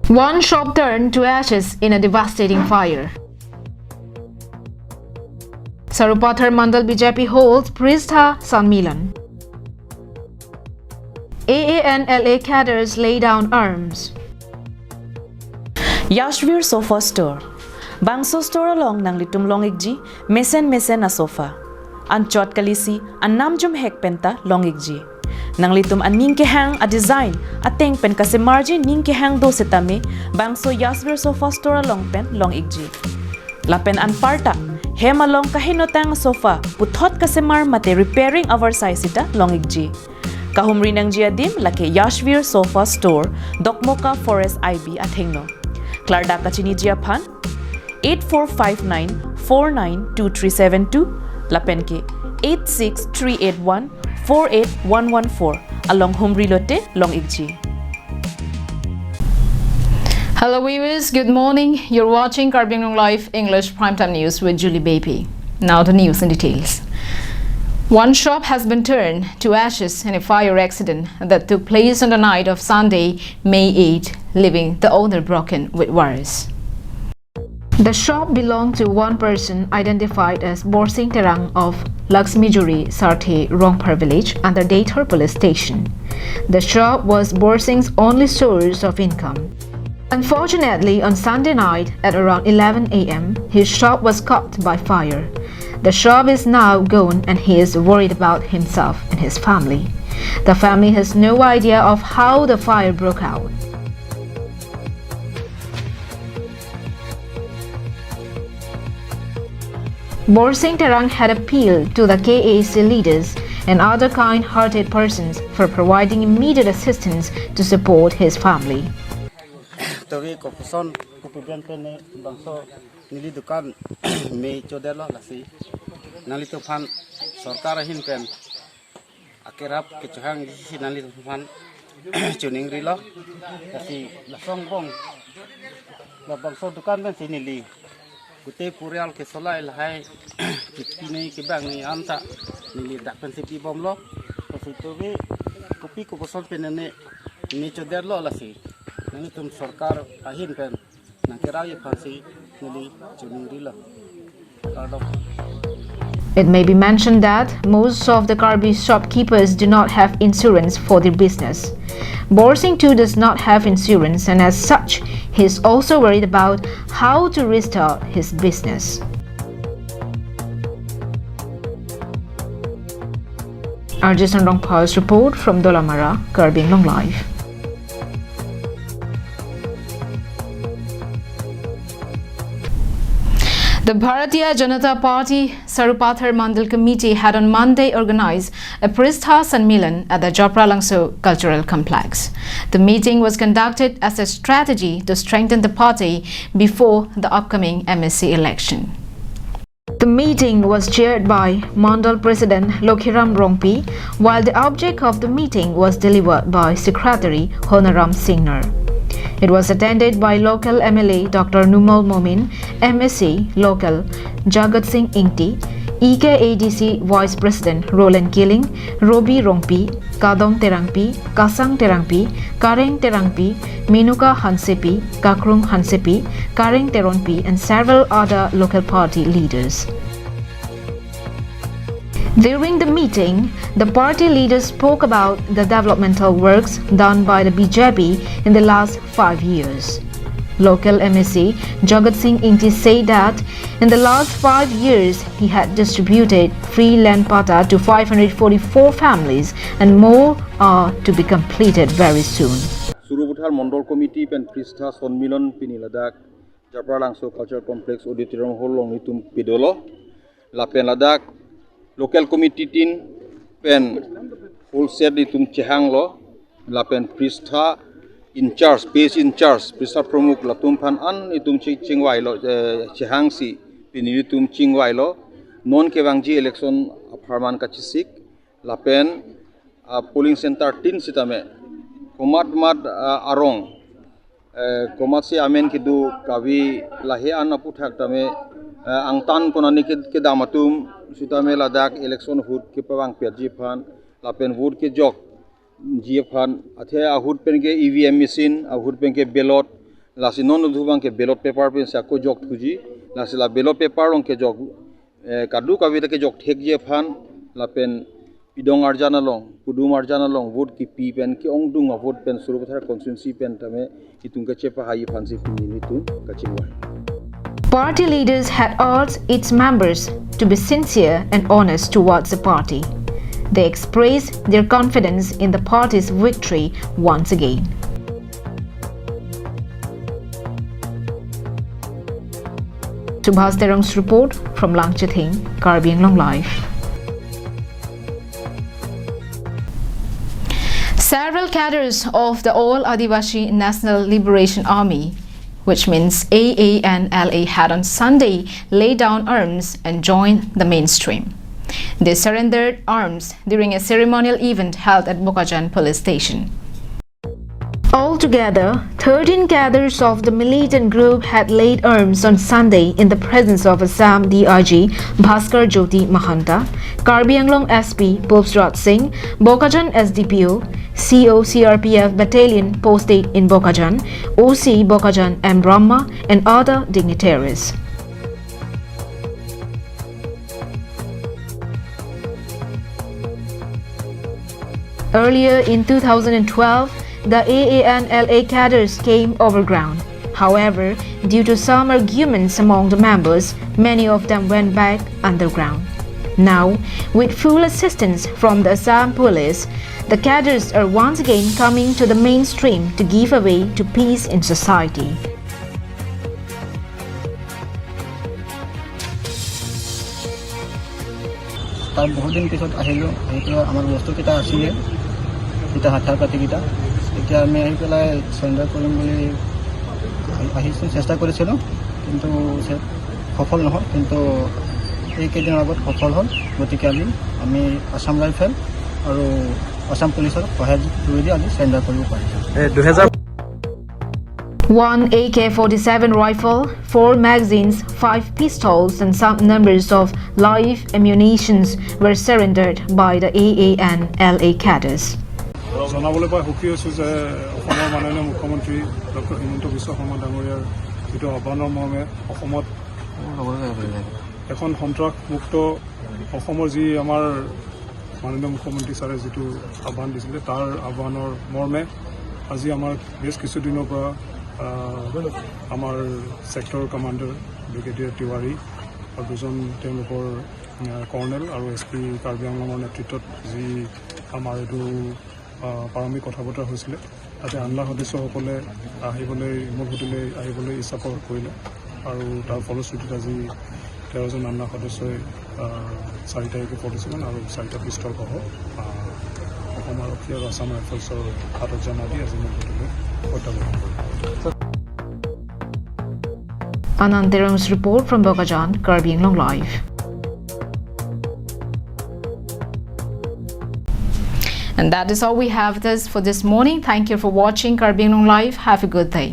One shop turned to ashes in a devastating fire. Sarupathar Mandal BJP holds Pristha Sanmilan. AANLA cadres lay down arms. Yashvir Sofa Store. Bangso store along nang litum longigji, mesen na sofa. An chot kalisi, an namjum hek penta longigji. Nang litum an ning hang a design, ateng pen kasi margin ning hang do setame, bangso Yashvir Sofa Store along pen longigji. Lapen an parta, hema long kahinotang sofa, puthot kasi mar mate repairing our size ita longigji. Kahumri nang jiadim lake Yashvir Sofa Store, Dokmoka Forest IB at Hengno. Klarda Kachini Jiapan 8459492372 Lapenke 86381-48114 along Humri Lote Long Igji. Hello viewers, good morning. You're watching KAL Live English Primetime News with Julie Baby. Now the news in details. One shop has been turned to ashes in a fire accident that took place on the night of Sunday, May 8, leaving the owner broken with wires. The shop belonged to one person identified as Borsing Terang of Laxmijuri, Sarthe, Rongpar village under Dator police station. The shop was Borsing's only source of income. Unfortunately, on Sunday night at around 11 a.m., his shop was caught by fire. The shop is now gone and he is worried about himself and his family. The family has no idea of how the fire broke out. Borsing Terang had appealed to the KAC leaders and other kind-hearted persons for providing immediate assistance to support his family. Nili dukan me chodelo lasi nali tufan sarkar hin pen akerap kecuhang si nali tufan chuning rilo lasi lasong bong labang so dukan pen sinili kute purial ke solai lahai kini ke bang ni anta nili dak pen sipi bom lo lasi tobi kopi ko boson pen ne ni chodelo lasi nali tum sarkar ahin pen nakera ye phansi. It may be mentioned that most of the Karbi shopkeepers do not have insurance for their business. Borsing too does not have insurance, and as such, he is also worried about how to restart his business. Arjun Rongpal's report from Dolamara, KAL Live. The Bharatiya Janata Party Sarupathar Mandal Committee had on Monday organized a Pristha Sanmilan at the Japralangso Cultural Complex. The meeting was conducted as a strategy to strengthen the party before the upcoming MSC election. The meeting was chaired by Mandal President Lokhiram Rongpi, while the object of the meeting was delivered by Secretary Honaram Singner. It was attended by local MLA Dr. Numal Momin, MSc Local Jagat Singh Ingti, EKADC Vice President Roland Killing, Robi Rongpi, Kadong Terangpi, Kasang Terangpi, Kareng Terangpi, Minuka Hansepi, Kakrung Hansepi, Kareng Teronpi, and several other local party leaders. During the meeting, the party leaders spoke about the developmental works done by the BJP in the last 5 years. Local MSc Jagat Singh Ingti said that in the last 5 years, he had distributed free land pata to 544 families and more are to be completed very soon. Surubuthar Mandal Committee pen Pristha Sanmilan piniladak Japralangso Cultural Complex Auditorium Hall long itum pidolo lapen ladak local committee tin pen wholesale itum chehang lo lapen Pristha in charge base in charge Pristha Pramukh latum phan an itum chingwai lo chehang si pini itum chingwai lo non kewangji election aparman kachisik lapen polling center tin sitame komat arong komat si amen kidu kavi lahi an aputhak tame angtan konani ke damatum sitame ladak election hut ke pawang perji phan lapen vote ke jok ji phan athe ahut pen ke EVM machine ahut pen ke ballot lasi non dhubang ke ballot paper pen sa ko jok thuji lasi la ballot paper rong ke jok kadu kabi ke jok thek je phan la pen pidong arjana long pudum arjana long vote ki pi pen ki ong dung vote pen suru thar constituency pen tame itung ka chepa hayi phan si pi ni tu ka chingwa. Party leaders had urged its members to be sincere and honest towards the party. They expressed their confidence in the party's victory once again. Subhas Terong's report from Langchathing, KAL English Live. Several cadres of the All Adivasi National Liberation Army, which means AANLA, had on Sunday laid down arms and joined the mainstream. They surrendered arms during a ceremonial event held at Bokajan police station. Altogether, 13 cadres of the militant group had laid arms on Sunday in the presence of Assam DIG Bhaskar Jyoti Mahanta, KAL English SP Bobsrat Singh, Bokajan SDPO, CO CRPF Battalion posted in Bokajan, OC Bokajan M. Brahma, and other dignitaries. Earlier in 2012, the AANLA cadres came overground. However, due to some arguments among the members, many of them went back underground. Now, with full assistance from the Assam police, the cadres are once again coming to the mainstream to give way to peace in society. তাত বহুত দিন পিছত আহিলোঁ, আহি পেলাই আমাৰ বস্তুকেইটা আছিলে এতিয়া হাথাৰ পাতিকেইটা এতিয়া আমি আহি পেলাই চেণ্ডাৰ কৰিম বুলি আহিছোঁ, চেষ্টা কৰিছিলোঁ কিন্তু সফল নহ'ল, কিন্তু এইকেইদিনৰ আগত সফল হ'ল। গতিকে আমি আসাম ৰাইফেল আৰু আসাম পুলিচৰ সহায়ত যোগেদি আজি চেণ্ডাৰ কৰিব পাৰিছোঁ। 1 AK-47 rifle, 4 magazines, 5 pistols and some numbers of live ammunitions were surrendered by the AANLA cadres. জনাবলৈ পাই সুখী হৈছোঁ যে অসমৰ মাননীয় মুখ্যমন্ত্ৰী ডক্টৰ হিমন্ত বিশ্ব শৰ্মা ডাঙৰীয়াৰ যিটো আহ্বানৰ মৰ্মে অসমত এখন সন্ত্ৰাসমুক্ত অসমৰ যি আমাৰ মাননীয় মুখ্যমন্ত্ৰী ছাৰে যিটো আহ্বান দিছিলে তাৰ আহ্বানৰ মৰ্মে আজি আমাৰ বেছ কিছুদিনৰ পৰা আমাৰ ছেক্টৰ কমাণ্ডাৰ ব্ৰিগেডিয়াৰ তিৱাৰী আৰু দুজন তেওঁলোকৰ কৰ্ণেল আৰু SP KAL Englishৰ নেতৃত্বত যি আমাৰ এইটো প্ৰাৰম্ভিক কথা বতৰা হৈছিলে তাতে আনলা সদস্যসকলে আহিবলৈ মূল হোটেললৈ আহিবলৈ ইচ্ছা প্ৰকাশ কৰিলে আৰু তাৰ ফলশ্ৰুতিত আজি 13জন আনলা সদস্যই 4 তাৰিখে প্ৰতিষ্ঠান আৰু 4টা পিষ্টলসহ অসম আৰক্ষী আৰু আসাম ৰাইফলছৰ হাতত জমা দি আজি মূল হোটেললৈ প্ৰত্যাৱৰ্তন কৰিলে। Anand Terong's report from Bokajan, KAL English Live. And that is all we have for this morning. Thank you for watching KAL English Live. Have a good day.